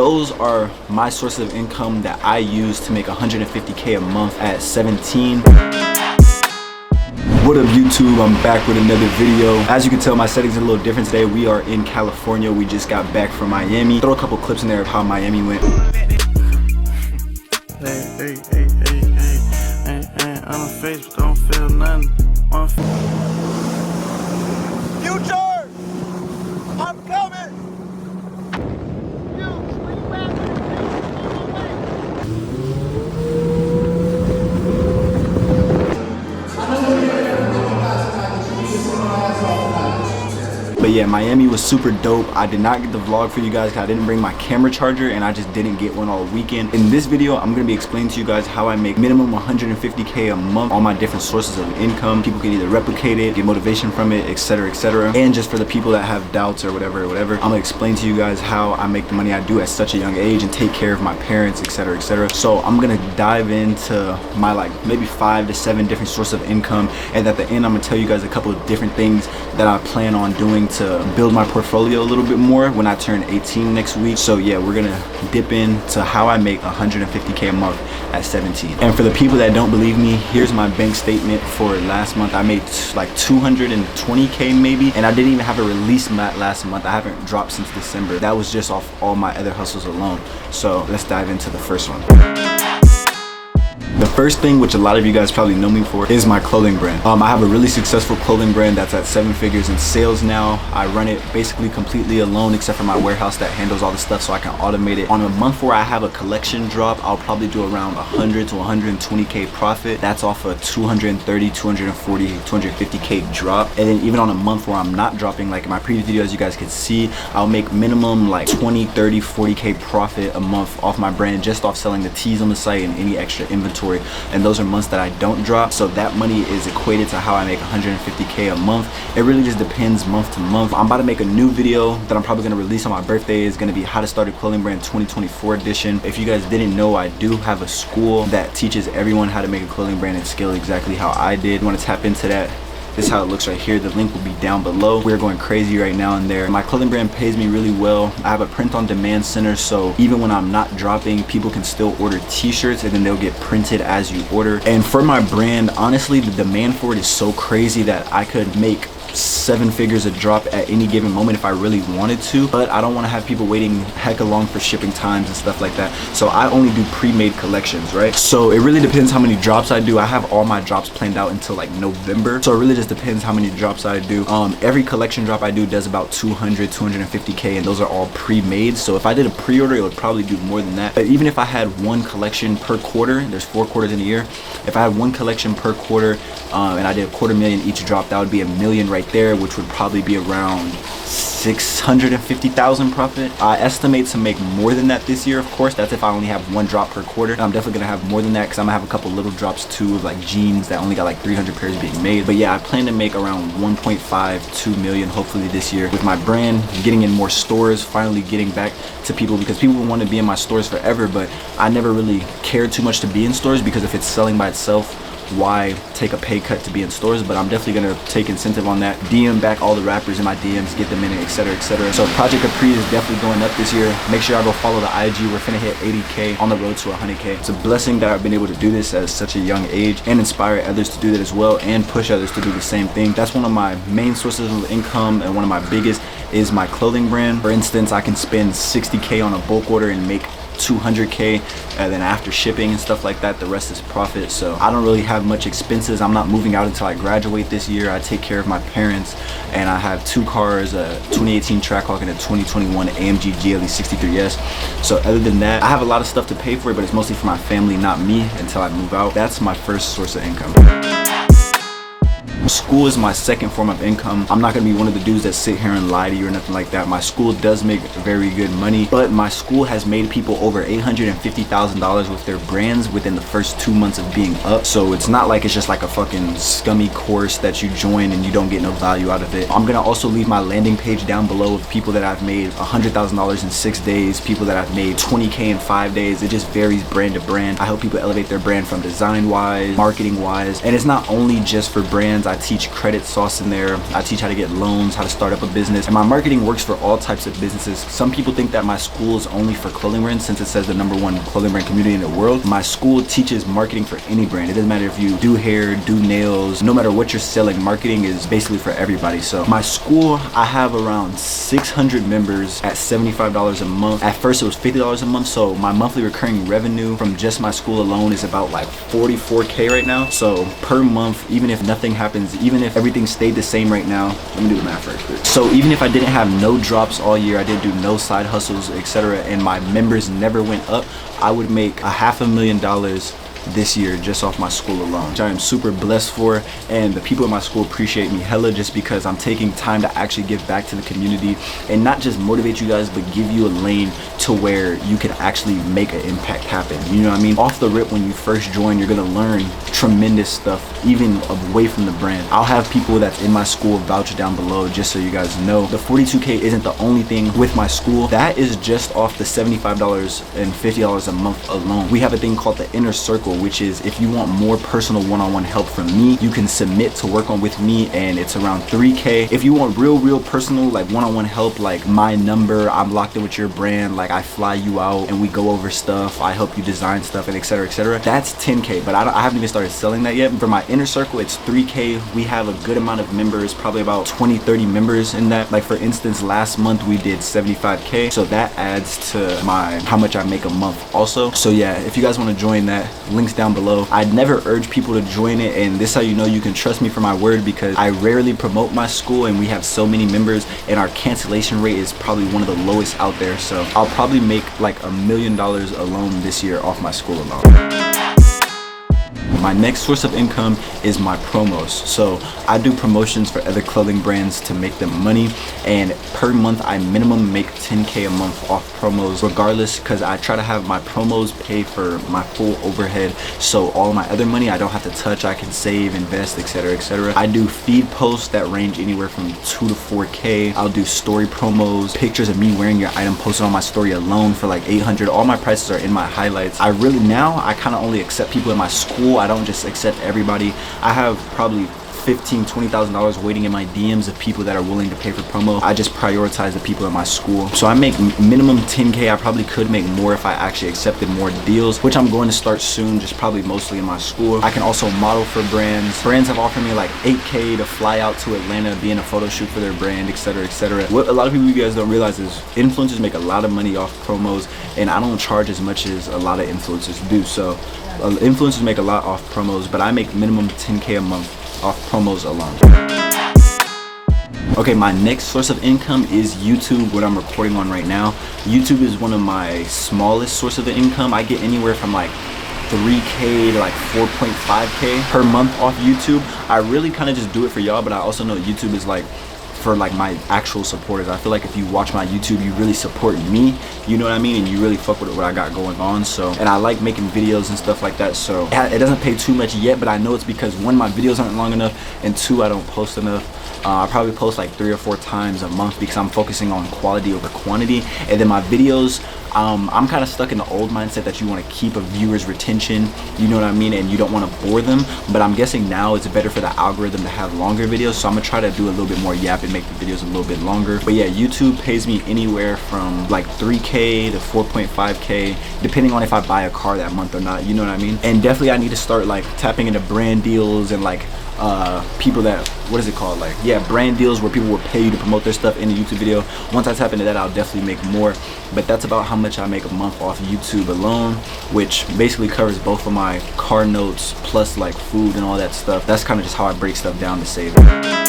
those are my sources of income that I use to make 150K a month at 17. What up YouTube, I'm back with another video. As you can tell, my settings are a little different today. We are in California. We just got back from Miami. Throw a couple clips in there of how Miami went. Hey, I'm on Facebook, don't feel nothing. Future! I'm coming! But yeah, Miami was super dope. I did not get the vlog for you guys because I didn't bring my camera charger and I just didn't get one all weekend. In this video, I'm gonna be explaining to you guys how I make minimum 150K a month, all my different sources of income. People can either replicate it, get motivation from it, etc, etc. And just for the people that have doubts or whatever, I'm gonna explain to you guys how I make the money I do at such a young age and take care of my parents, etc, etc. So I'm gonna dive into my maybe 5 to 7 different sources of income, and at the end I'm gonna tell you guys a couple of different things that I plan on doing to build my portfolio a little bit more when I turn 18 next week. So yeah, we're gonna dip into how I make 150K a month at 17. And for the people that don't believe me, here's my bank statement for last month. I made like 220K maybe, and I didn't even have a release last month. I haven't dropped since December. That was just off all my other hustles alone. So let's dive into the first one. The first thing, which a lot of you guys probably know me for, is my clothing brand. I have a really successful clothing brand that's at 7 figures in sales now. I run it basically completely alone, except for my warehouse that handles all the stuff so I can automate it. On a month where I have a collection drop, I'll probably do around 100 to 120K profit. That's off a 230, 240, 250K drop. And then even on a month where I'm not dropping, like in my previous videos, you guys can see, I'll make minimum like 20, 30, 40K profit a month off my brand, just off selling the tees on the site and any extra inventory. And those are months that I don't drop, so that money is equated to how I make 150K a month. It really just depends month to month. I'm about to make a new video that I'm probably going to release on my birthday. It's going to be how to start a clothing brand 2024 edition. If you guys didn't know, I do have a school that teaches everyone how to make a clothing brand and scale exactly how I did. You want to tap into that? This is how it looks right here. The link will be down below. We're going crazy right now in there. My clothing brand pays me really well. I have a print on demand center, so even when I'm not dropping, people can still order t-shirts and then they'll get printed as you order. And for my brand, honestly, the demand for it is so crazy that I could make 7 figures a drop at any given moment if I really wanted to, but I don't want to have people waiting hecka long for shipping times and stuff like that. So I only do pre-made collections, right? So it really depends how many drops I do. I have all my drops planned out until like November, so it really just depends how many drops I do. Every collection drop I do does about 200, 250K, and those are all pre-made. So if I did a pre-order, it would probably do more than that. But even if I had one collection per quarter, there's 4 quarters in a year. If I had one collection per quarter and I did $250,000 each drop, that would be $1 million right there, which would probably be around 650,000 profit. I estimate to make more than that this year, of course. That's if I only have one drop per quarter. I'm definitely gonna have more than that because I'm gonna have a couple little drops too, of like jeans that only got like 300 pairs being made. But yeah, I plan to make around 1.5-2 million hopefully this year with my brand, getting in more stores, finally getting back to people, because people want to be in my stores forever, but I never really cared too much to be in stores because if it's selling by itself, why take a pay cut to be in stores? But I'm definitely gonna take incentive on that, DM back all the rappers in my DMs, get them in it, etc, etc. So Project Caprice is definitely going up this year. Make sure y'all go follow the IG. We're finna hit 80K on the road to 100K. It's a blessing that I've been able to do this at such a young age and inspire others to do that as well and push others to do the same thing. That's one of my main sources of income, and one of my biggest is my clothing brand. For instance, I can spend 60K on a bulk order and make 200K, and then after shipping and stuff like that, the rest is profit. So I don't really have much expenses. I'm not moving out until I graduate this year. I take care of my parents, and I have 2 cars, a 2018 Trackhawk and a 2021 AMG GLE 63S. So other than that, I have a lot of stuff to pay for, but it's mostly for my family, not me, until I move out. That's my first source of income. School is my second form of income. I'm not gonna be one of the dudes that sit here and lie to you or nothing like that. My school does make very good money, but my school has made people over $850,000 with their brands within the first 2 months of being up. So it's not like it's just like a fucking scummy course that you join and you don't get no value out of it. I'm gonna also leave my landing page down below of people that I've made $100,000 in 6 days, people that I've made 20K in 5 days. It just varies brand to brand. I help people elevate their brand from design wise, marketing wise, and it's not only just for brands. I I teach credit sauce in there. I teach how to get loans, how to start up a business. And my marketing works for all types of businesses. Some people think that my school is only for clothing brands since it says the #1 clothing brand community in the world. My school teaches marketing for any brand. It doesn't matter if you do hair, do nails, no matter what you're selling, marketing is basically for everybody. So my school, I have around 600 members at $75 a month. At first it was $50 a month. So my monthly recurring revenue from just my school alone is about like 44K right now. So per month, even if nothing happens, even if everything stayed the same right now, let me do the math right quick. So even if I didn't have no drops all year, I didn't do no side hustles, etc., and my members never went up, I would make $500,000 this year just off my school alone, which I am super blessed for. And the people in my school appreciate me hella just because I'm taking time to actually give back to the community and not just motivate you guys, but give you a lane to where you can actually make an impact happen. You know what I mean? Off the rip, when you first join, you're gonna learn tremendous stuff, even away from the brand. I'll have people that's in my school vouch down below just so you guys know. The 42K isn't the only thing with my school. That is just off the $75 and $50 a month alone. We have a thing called the Inner Circle, which is if you want more personal one-on-one help from me, you can submit to work on with me, and it's around 3K. If you want real personal, like one-on-one help, like my number, I'm locked in with your brand, like I fly you out and we go over stuff, I help you design stuff, and etc., etc., that's 10K. But I haven't even started selling that yet. For my Inner Circle, it's 3K. We have a good amount of members, probably about 20-30 members in that. Like for instance, last month we did 75K, so that adds to how much I make a month also. So yeah, if you guys want to join that, links down below. I'd never urge people to join it, and this is how you know you can trust me for my word, because I rarely promote my school and we have so many members, and our cancellation rate is probably one of the lowest out there. So I'll probably make like $1 million alone this year off my school alone. My next source of income is my promos. So I do promotions for other clothing brands to make them money, and per month I minimum make 10K a month off promos regardless, because I try to have my promos pay for my full overhead, so all my other money I don't have to touch, I can save, invest, etc., etc. I do feed posts that range anywhere from 2 to 4K. I'll do story promos, pictures of me wearing your item posted on my story alone for like 800. All my prices are in my highlights. I kind of only accept people in my school. I don't just accept everybody. I have probably $15,000-$20,000 waiting in my DMs of people that are willing to pay for promo. I just prioritize the people in my school. So I make minimum 10K. I probably could make more if I actually accepted more deals, which I'm going to start soon, just probably mostly in my school. I can also model for brands. Brands have offered me like 8K to fly out to Atlanta, be in a photo shoot for their brand, etc., etc. What a lot of people, you guys don't realize, is influencers make a lot of money off promos, and I don't charge as much as a lot of influencers do. So influencers make a lot off promos, but I make minimum 10K a month off promos alone. Okay, my next source of income is YouTube, what I'm recording on right now. YouTube is one of my smallest source of income. I get anywhere from like 3K to like 4.5K per month off YouTube. I really kind of just do it for y'all, but I also know YouTube is like for like my actual supporters. I feel like if you watch my YouTube, you really support me, you know what I mean, and you really fuck with what I got going on. So, and I like making videos and stuff like that, so it doesn't pay too much yet, but I know it's because one, my videos aren't long enough, and two, I don't post enough. I probably post like 3 or 4 times a month because I'm focusing on quality over quantity. And then my videos, I'm kind of stuck in the old mindset that you want to keep a viewer's retention, you know what I mean, and you don't want to bore them. But I'm guessing now it's better for the algorithm to have longer videos, so I'm gonna try to do a little bit more yap and make the videos a little bit longer. But yeah, YouTube pays me anywhere from like 3K to 4.5K, depending on if I buy a car that month or not, you know what I mean. And definitely I need to start like tapping into brand deals and like people that, what is it called, like, yeah, brand deals where people will pay you to promote their stuff in a YouTube video. Once I tap into that, I'll definitely make more. But that's about how much I make a month off YouTube alone, which basically covers both of my car notes plus like food and all that stuff. That's kind of just how I break stuff down to save it.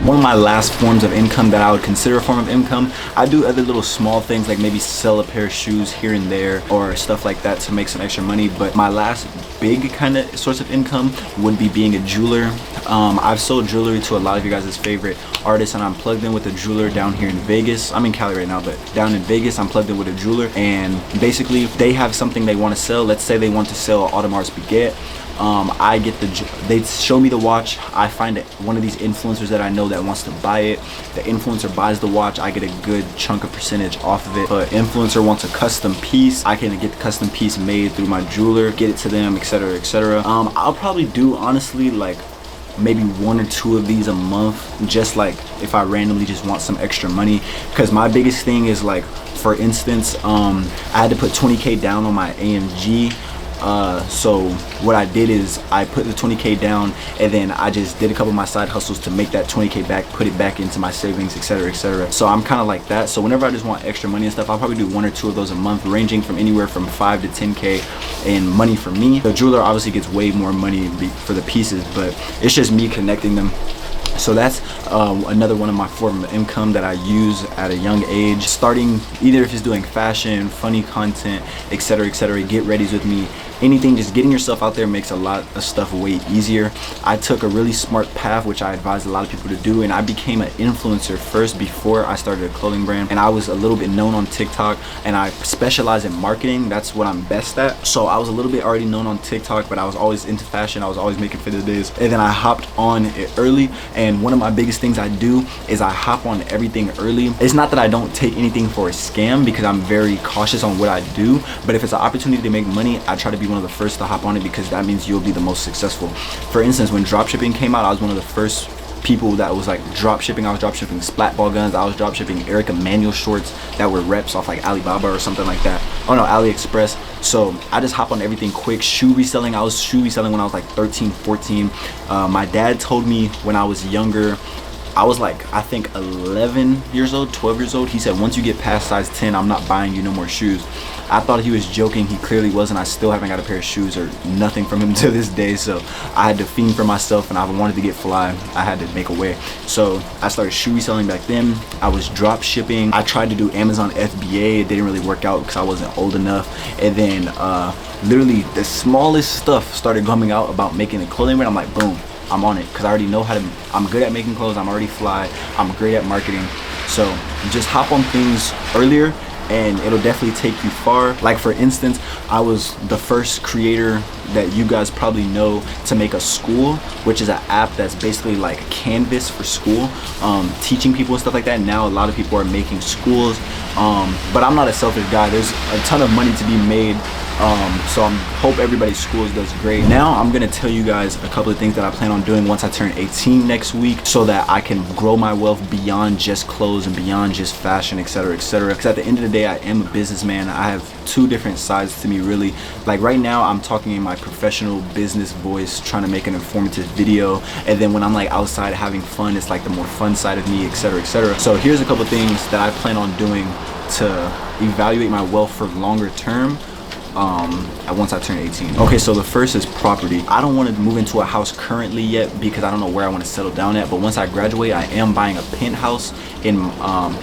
One of my last forms of income that I would consider a form of income, I do other little small things like maybe sell a pair of shoes here and there or stuff like that to make some extra money. But my last big kind of source of income would be being a jeweler. I've sold jewelry to a lot of you guys' favorite artists, and I'm plugged in with a jeweler down here in Vegas. I'm in Cali right now, but down in Vegas I'm plugged in with a jeweler, and basically they have something they want to sell. Let's say they want to sell Audemars Piguet. They show me the watch, I find one of these influencers that I know that wants to buy it. The influencer buys the watch, I get a good chunk of percentage off of it. But influencer wants a custom piece, I can get the custom piece made through my jeweler, get it to them, etc., etc. I'll probably do honestly like maybe 1 or 2 of these a month, just like if I randomly just want some extra money. Because my biggest thing is, like, for instance, I had to put 20K down on my AMG. So what I did is I put the 20K down, and then I just did a couple of my side hustles to make that 20K back, put it back into my savings, etc., etc. So I'm kind of like that. So whenever I just want extra money and stuff, I'll probably do 1 or 2 of those a month, ranging from anywhere from 5 to 10K in money for me. The jeweler obviously gets way more money for the pieces, but it's just me connecting them. So that's another one of my form of income that I use at a young age. Starting either if it's doing fashion, funny content, etc., etc., get readies with me, anything, just getting yourself out there makes a lot of stuff way easier. I took a really smart path, which I advise a lot of people to do, and I became an influencer first before I started a clothing brand. And I was a little bit known on TikTok, and I specialize in marketing. That's what I'm best at. So I was a little bit already known on TikTok, but I was always into fashion. I was always making fit of the days, and then I hopped on it early. And one of my biggest things I do is I hop on everything early. It's not that I don't take anything for a scam, because I'm very cautious on what I do, but if it's an opportunity to make money, I try to be one of the first to hop on it, because that means you'll be the most successful. For instance, when dropshipping came out, I was one of the first people that was like dropshipping. I was dropshipping splat ball guns. I was dropshipping Erica manual shorts that were reps off like Alibaba or something like that. Oh no, AliExpress. So I just hop on everything quick. Shoe reselling. I was shoe reselling when I was like 13, 14. My dad told me when I was younger, I was like, I think 11 years old, 12 years old. He said, once you get past size 10, I'm not buying you no more shoes. I thought he was joking. He clearly wasn't. I still haven't got a pair of shoes or nothing from him to this day. So I had to fiend for myself, and I wanted to get fly. I had to make a way. So I started shoe reselling back then. I was drop shipping. I tried to do Amazon FBA. It didn't really work out because I wasn't old enough. And then literally the smallest stuff started coming out about making a clothing brand. I'm like, boom, I'm on it, because I already know how to. I'm good at making clothes. I'm already fly. I'm great at marketing. So just hop on things earlier, and it'll definitely take you far. Like for instance, I was the first creator that you guys probably know to make a school, which is an app that's basically like a canvas for school, teaching people and stuff like that. Now a lot of people are making schools, but I'm not a selfish guy. There's a ton of money to be made. So I hope everybody's schools does great. Now I'm gonna tell you guys a couple of things that I plan on doing once I turn 18 next week, so that I can grow my wealth beyond just clothes and beyond just fashion, etc., etc. Because at the end of the day, I am a businessman. I have 2 different sides to me, really. Like right now, I'm talking in my professional business voice, trying to make an informative video, and then when I'm like outside having fun, it's like the more fun side of me, etc., etc. So here's a couple of things that I plan on doing to evaluate my wealth for longer term. Once I turn 18. Okay, so the first is property. I don't want to move into a house currently yet, because I don't know where I want to settle down at, but once I graduate, I am buying a penthouse in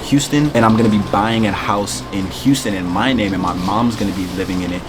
Houston, and I'm gonna be buying a house in Houston in my name, and my mom's gonna be living in it,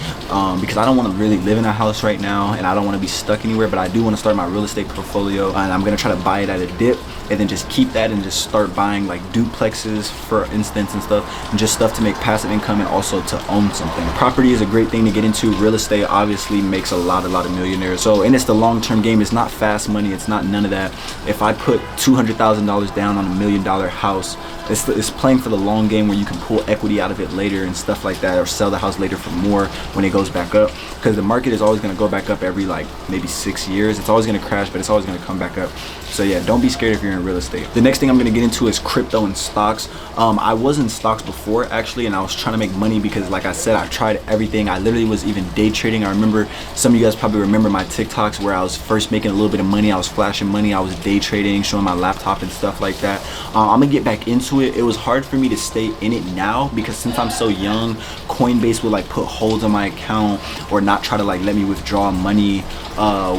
because I don't want to really live in a house right now, and I don't want to be stuck anywhere, but I do want to start my real estate portfolio, and I'm gonna try to buy it at a dip, and then just keep that and just start buying like duplexes, for instance, and stuff, and just stuff to make passive income and also to own something. Property is a great thing to get into. Real estate obviously makes a lot of millionaires. So, and it's the long-term game. It's not fast money. It's not none of that. If I put $200,000 down on $1 million house, it's playing for the long game, where you can pull equity out of it later and stuff like that, or sell the house later for more when it goes back up, because the market is always going to go back up every like maybe 6 years. It's always going to crash, but it's always going to come back up. So yeah, don't be scared if you're in real estate. The next thing I'm going to get into is crypto and stocks. I was in stocks before actually, and I was trying to make money because, like I said, I tried everything. I literally was even day trading. I remember some of you guys probably remember my TikToks where I was first making a little bit of money. I was flashing money. I was day trading, showing my laptop and stuff like that. I'm gonna get back into it. It was hard for me to stay in it now, because since I'm so young, Coinbase would like put holds on my account or not try to like let me withdraw money.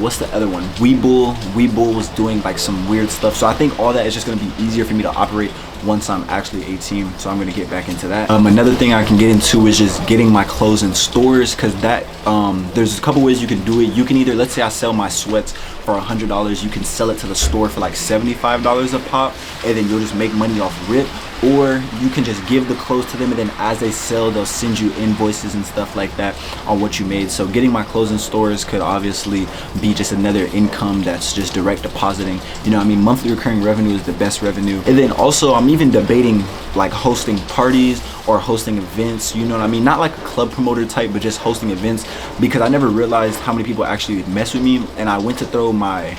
What's the other one? Webull was doing like some weird stuff. So I think all that is just gonna be easier for me to operate once I'm actually 18. So I'm gonna get back into that. Another thing I can get into is just getting my clothes in stores, because that there's a couple ways you can do it. You can either, let's say I sell my sweats for $100, you can sell it to the store for like $75 a pop, and then you'll just make money off rip. Or you can just give the clothes to them, and then as they sell, they'll send you invoices and stuff like that on what you made. So getting my clothes in stores could obviously be just another income that's just direct depositing. You know what I mean? Monthly recurring revenue is the best revenue. And then also I'm even debating like hosting parties or hosting events, you know what I mean? Not like a club promoter type, but just hosting events, because I never realized how many people actually mess with me. And I went to throw my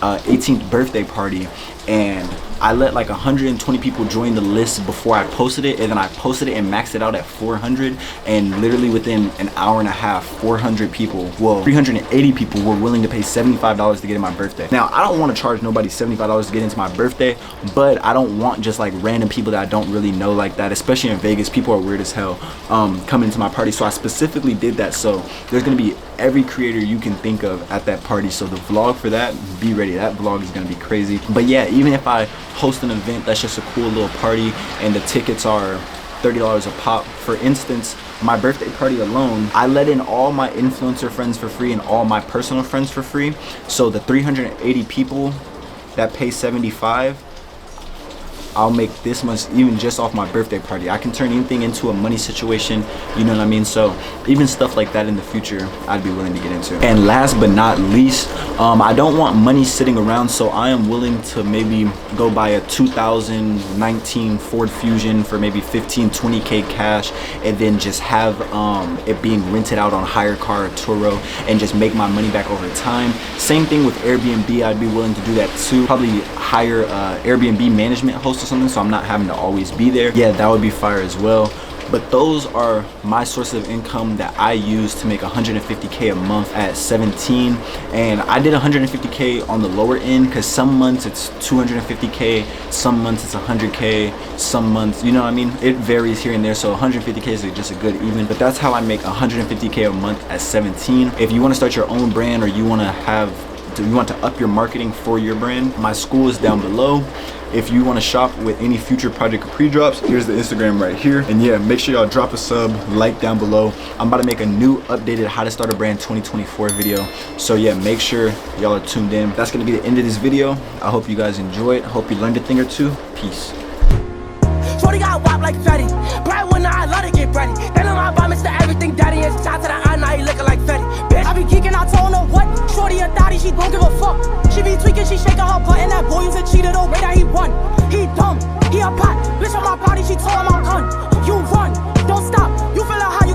18th birthday party, and I let like 120 people join the list before I posted it, and then I posted it and maxed it out at 400, and literally within an hour and a half, 400 people, well, 380 people were willing to pay $75 to get in my birthday. Now, I don't want to charge nobody $75 to get into my birthday, but I don't want just like random people that I don't really know like that, especially in Vegas. People are weird as hell coming to my party, so I specifically did that. So there's gonna be every creator you can think of at that party, so the vlog for that, be ready. That vlog is gonna be crazy. But yeah, even if I host an event that's just a cool little party and the tickets are $30 a pop, for instance, my birthday party alone, I let in all my influencer friends for free and all my personal friends for free. So the 380 people that pay $75, I'll make this much even just off my birthday party. I can turn anything into a money situation, you know what I mean? So even stuff like that in the future, I'd be willing to get into. And last but not least, I don't want money sitting around, so I am willing to maybe go buy a 2019 Ford Fusion for maybe 15-20K cash, and then just have it being rented out on Hire Car or Turo, and just make my money back over time. Same thing with Airbnb, I'd be willing to do that too. Probably hire Airbnb management host or something, so I'm not having to always be there. Yeah, that would be fire as well. But those are my sources of income that I use to make 150K a month at 17. And I did 150K on the lower end because some months it's 250K, some months it's 100K, some months, you know what I mean? It varies here and there, so 150K is just a good even. But that's how I make 150K a month at 17. If you want to start your own brand, or you want to up your marketing for your brand, my school is down below. If you want to shop with any future Project Capri drops, here's the Instagram right here. And yeah, make sure y'all drop a sub, like down below. I'm about to make a new updated how to start a brand 2024 video. So yeah, make sure y'all are tuned in. That's gonna be the end of this video. I hope you guys enjoy it. Hope you learned a thing or two. Peace. Shorty got wop like Fetty. Bright when I love to get ready. Then on my vomits to everything daddy. And shot to the eye, now he looking like Fetty. Bitch, I be geeking, I told her what. Shorty a thotty, she don't give a fuck. She be tweaking, she shaking her butt. And that boy used to cheat the way that he won. He dumb, he a pot. Bitch on my body, she told him I'm done. You run, don't stop. You feel like how you